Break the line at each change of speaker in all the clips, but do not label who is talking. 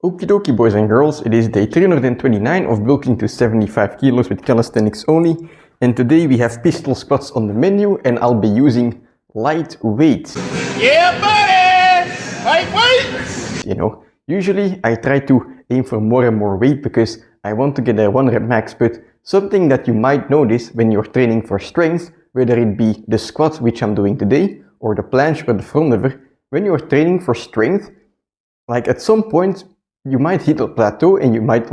Okie dokie boys and girls, it is day 329 of bulking to 75 kilos with calisthenics only, and today we have pistol squats on the menu and I'll be using light weight.
Yeah buddy! Lightweight!
You know, usually I try to aim for more and more weight because I want to get a 1 rep max, but something that you might notice when you're training for strength, whether it be the squat which I'm doing today or the planche or the front lever, when you're training for strength, like at some point you might hit a plateau and you might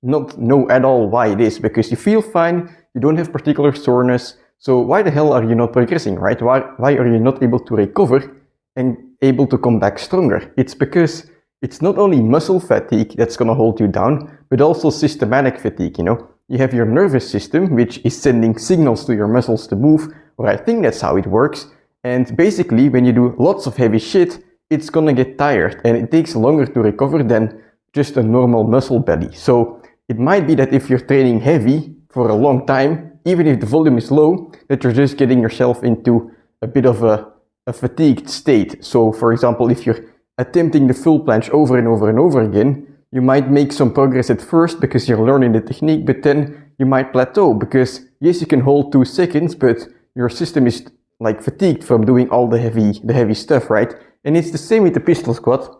not know at all why it is, because you feel fine, you don't have particular soreness, so why the hell are you not progressing, right? Why are you not able to recover and able to come back stronger? It's because it's not only muscle fatigue that's gonna hold you down, but also systematic fatigue, you know? You have your nervous system, which is sending signals to your muscles to move, or I think that's how it works, and basically when you do lots of heavy shit, it's gonna get tired and it takes longer to recover than just a normal muscle belly. So it might be that if you're training heavy for a long time, even if the volume is low, that you're just getting yourself into a bit of a fatigued state. So for example, if you're attempting the full planche over and over and over again, you might make some progress at first because you're learning the technique, but then you might plateau because yes, you can hold 2 seconds, but your system is like fatigued from doing all the heavy stuff, right? And it's the same with the pistol squat.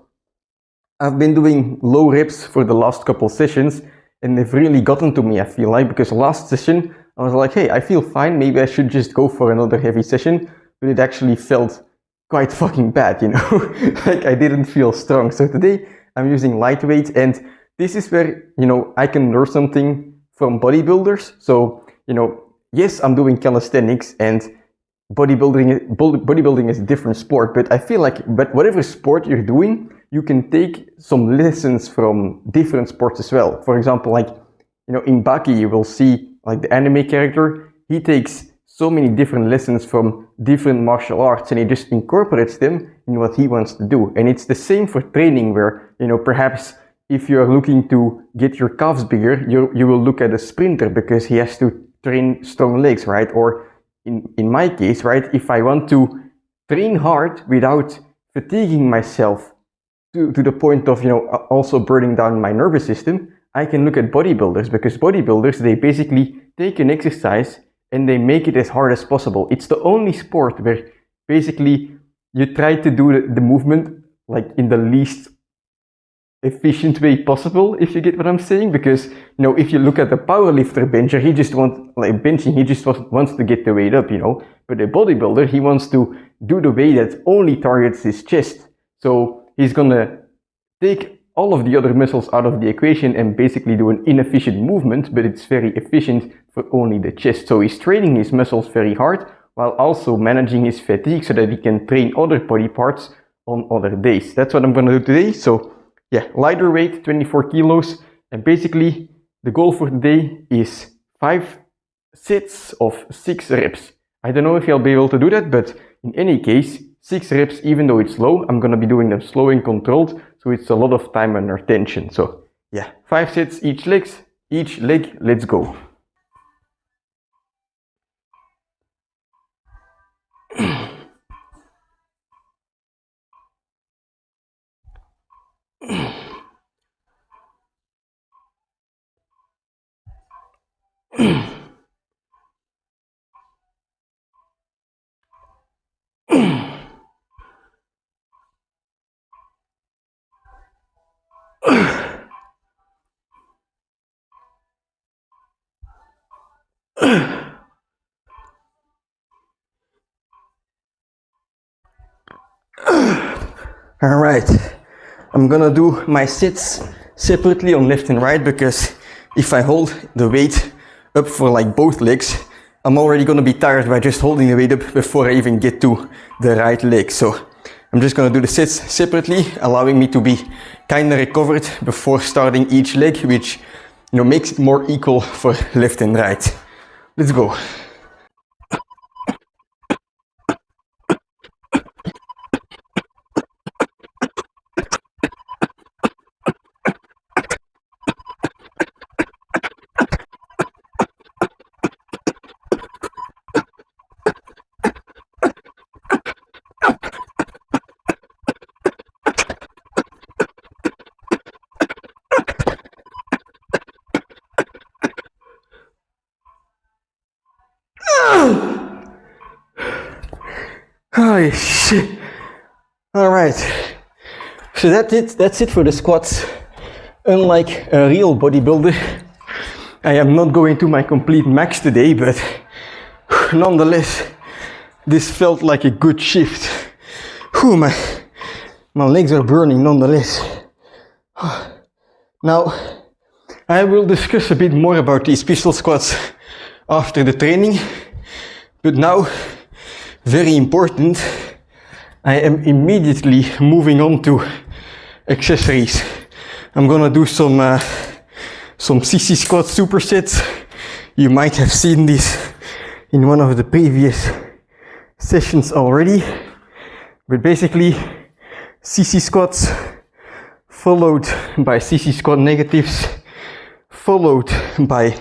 I've been doing low reps for the last couple sessions and they've really gotten to me, I feel like, because last session I was like, hey, I feel fine, maybe I should just go for another heavy session, but it actually felt quite fucking bad, you know, like I didn't feel strong. So today I'm using lightweight, and this is where, you know, I can learn something from bodybuilders. So, you know, yes, I'm doing calisthenics and bodybuilding is a different sport, but I feel like whatever sport you're doing, you can take some lessons from different sports as well. For example, like, you know, in Baki, you will see like the anime character, he takes so many different lessons from different martial arts and he just incorporates them in what he wants to do. And it's the same for training where, you know, perhaps if you're looking to get your calves bigger, you will look at a sprinter because he has to train strong legs, right? Or in my case, right, if I want to train hard without fatiguing myself to the point of, you know, also burning down my nervous system, I can look at bodybuilders, because bodybuilders, they basically take an exercise and they make it as hard as possible. It's the only sport where basically you try to do the movement like in the least efficient way possible, if you get what I'm saying. Because, you know, if you look at the powerlifter bencher, he just wants to get the weight up, you know. But a bodybuilder, he wants to do the weight that only targets his chest. So he's gonna take all of the other muscles out of the equation and basically do an inefficient movement, but it's very efficient for only the chest. So he's training his muscles very hard while also managing his fatigue so that he can train other body parts on other days. That's what I'm gonna do today. So yeah, lighter weight, 24 kilos. And basically the goal for today is 5 sets of 6 reps. I don't know if I'll be able to do that, but in any case, 6 reps, even though it's slow, I'm gonna be doing them slow and controlled, so it's a lot of time under tension. So yeah, 5 sets each leg, let's go. All right, I'm gonna do my sets separately on left and right, because if I hold the weight up for like both legs, I'm already gonna be tired by just holding the weight up before I even get to the right leg. So I'm just gonna do the sets separately, allowing me to be kinda recovered before starting each leg, which, you know, makes it more equal for left and right. Let's go. Oh shit. Alright. So that's it for the squats. Unlike a real bodybuilder, I am not going to my complete max today, but nonetheless, this felt like a good shift. Whew, my legs are burning nonetheless. Now, I will discuss a bit more about these pistol squats after the training, but now, very important, I am immediately moving on to accessories. I'm gonna do some CC squat supersets. You might have seen this in one of the previous sessions already, but basically CC squats followed by CC squat negatives, followed by,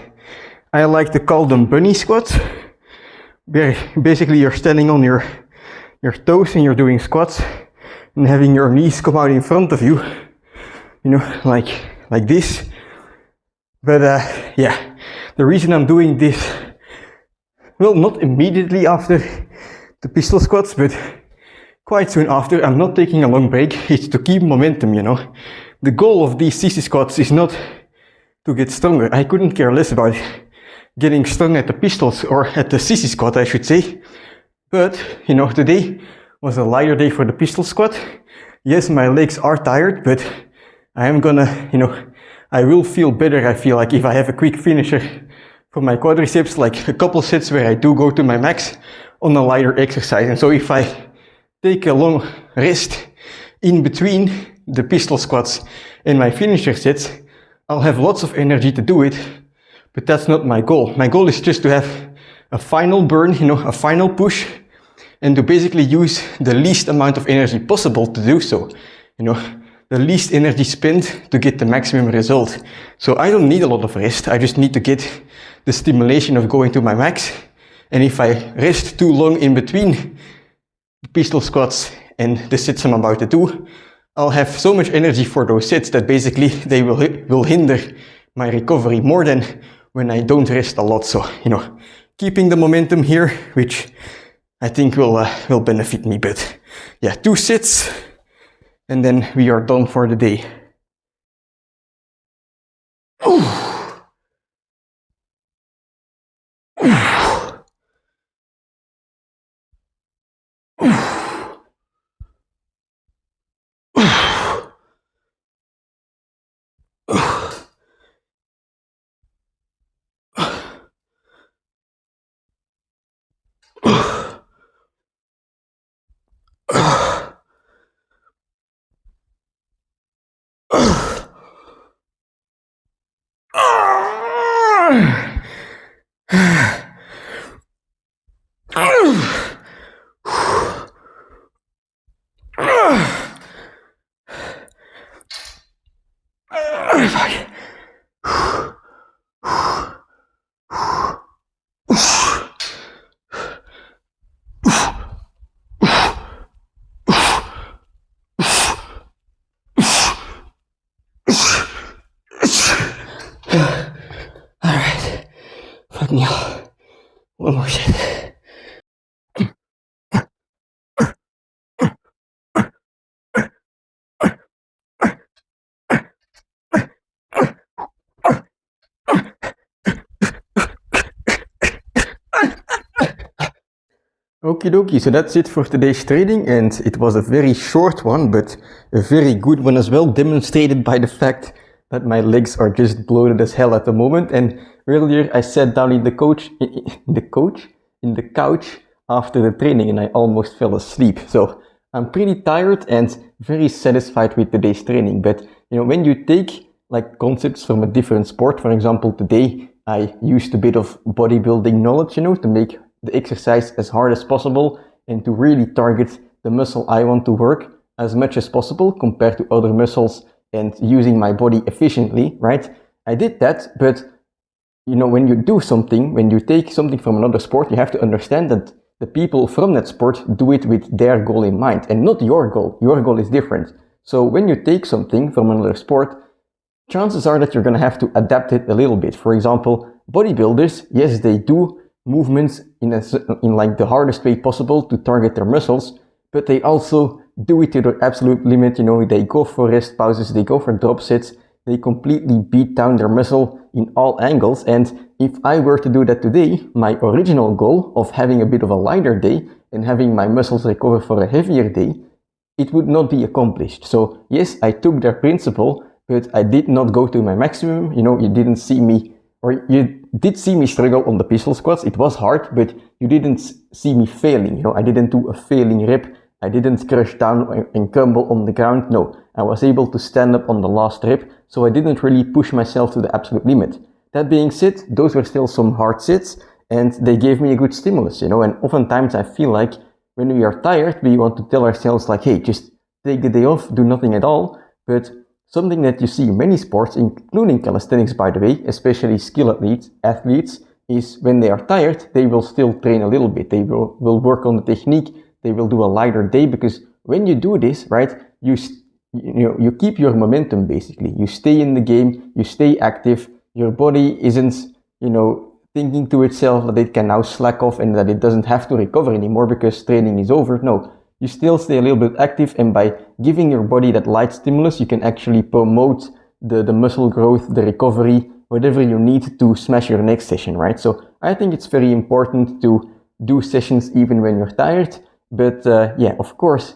I like to call them bunny squats, where basically you're standing on your toes and you're doing squats and having your knees come out in front of you, you know, like this. But yeah, the reason I'm doing this, well, not immediately after the pistol squats, but quite soon after, I'm not taking a long break. It's to keep momentum, you know. The goal of these CC squats is not to get stronger. I couldn't care less about getting strong at the pistols, or at the CC squat, I should say. But, you know, today was a lighter day for the pistol squat. Yes, my legs are tired, but I am gonna, you know, I will feel better, I feel like, if I have a quick finisher for my quadriceps, like a couple sets where I do go to my max on a lighter exercise. And so if I take a long rest in between the pistol squats and my finisher sets, I'll have lots of energy to do it, but that's not my goal. My goal is just to have a final burn, you know, a final push, and to basically use the least amount of energy possible to do so, you know, the least energy spent to get the maximum result. So I don't need a lot of rest, I just need to get the stimulation of going to my max. And if I rest too long in between the pistol squats and the sets I'm about to do, I'll have so much energy for those sets that basically they will hinder my recovery more than when I don't rest a lot. So, you know, keeping the momentum here, which I think will benefit me. But yeah, 2 sets, and then we are done for the day. Alright, fuck me off. One more set. Okie dokie, so that's it for today's training, and it was a very short one, but a very good one as well, demonstrated by the fact that my legs are just bloated as hell at the moment. And earlier I sat down in the couch after the training and I almost fell asleep. So I'm pretty tired and very satisfied with today's training. But you know, when you take like concepts from a different sport, for example, today I used a bit of bodybuilding knowledge, you know, to make the exercise as hard as possible and to really target the muscle I want to work as much as possible compared to other muscles and using my body efficiently, right? I did that, but you know, when you do something, when you take something from another sport, you have to understand that the people from that sport do it with their goal in mind and not your goal. Your goal is different. So when you take something from another sport, chances are that you're going to have to adapt it a little bit. For example, bodybuilders, yes, they do movements in like the hardest way possible to target their muscles, but they also do it to their absolute limit. You know, they go for rest pauses, they go for drop sets, they completely beat down their muscle in all angles. And if I were to do that today, my original goal of having a bit of a lighter day and having my muscles recover for a heavier day, it would not be accomplished. So yes, I took their principle, but I did not go to my maximum. You know, you didn't see me, or you did see me struggle on the pistol squats. It was hard, but you didn't see me failing. You know, I didn't do a failing rep. I didn't crush down and crumble on the ground. No, I was able to stand up on the last rep, so I didn't really push myself to the absolute limit. That being said, those were still some hard sets, and they gave me a good stimulus, you know, and oftentimes I feel like when we are tired, we want to tell ourselves like, hey, just take the day off, do nothing at all. But something that you see in many sports, including calisthenics, by the way, especially skill athletes, is when they are tired, they will still train a little bit. They will work on the technique. They will do a lighter day, because when you do this, right, you keep your momentum basically. You stay in the game, you stay active. Your body isn't, thinking to itself that it can now slack off and that it doesn't have to recover anymore because training is over. No, you still stay a little bit active, and by giving your body that light stimulus, you can actually promote the muscle growth, the recovery, whatever you need to smash your next session, right? So I think it's very important to do sessions even when you're tired. But yeah, of course,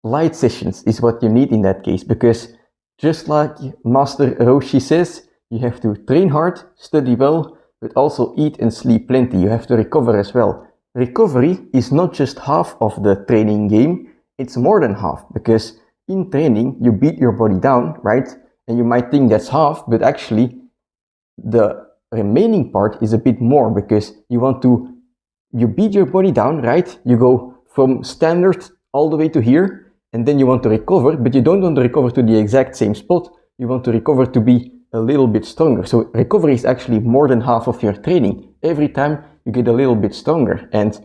light sessions is what you need in that case, because just like Master Roshi says, you have to train hard, study well, but also eat and sleep plenty. You have to recover as well. Recovery is not just half of the training game, it's more than half, because in training you beat your body down, right? And you might think that's half, but actually the remaining part is a bit more, because you beat your body down, right? You go from standard all the way to here, and then you want to recover, but you don't want to recover to the exact same spot. You want to recover to be a little bit stronger. So recovery is actually more than half of your training. Every time you get a little bit stronger, and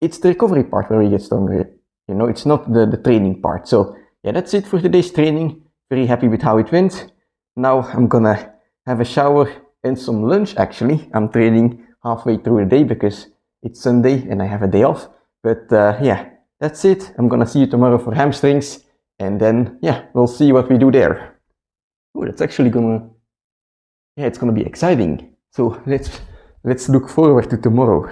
it's the recovery part where you get stronger. It's not the training part. So yeah, that's it for today's training. Very happy with how it went. Now I'm gonna have a shower and some lunch. Actually, I'm training halfway through the day because it's Sunday and I have a day off. But yeah, that's it. I'm gonna see you tomorrow for hamstrings, and then yeah, we'll see what we do there. Oh, that's actually it's gonna be exciting. So let's look forward to tomorrow.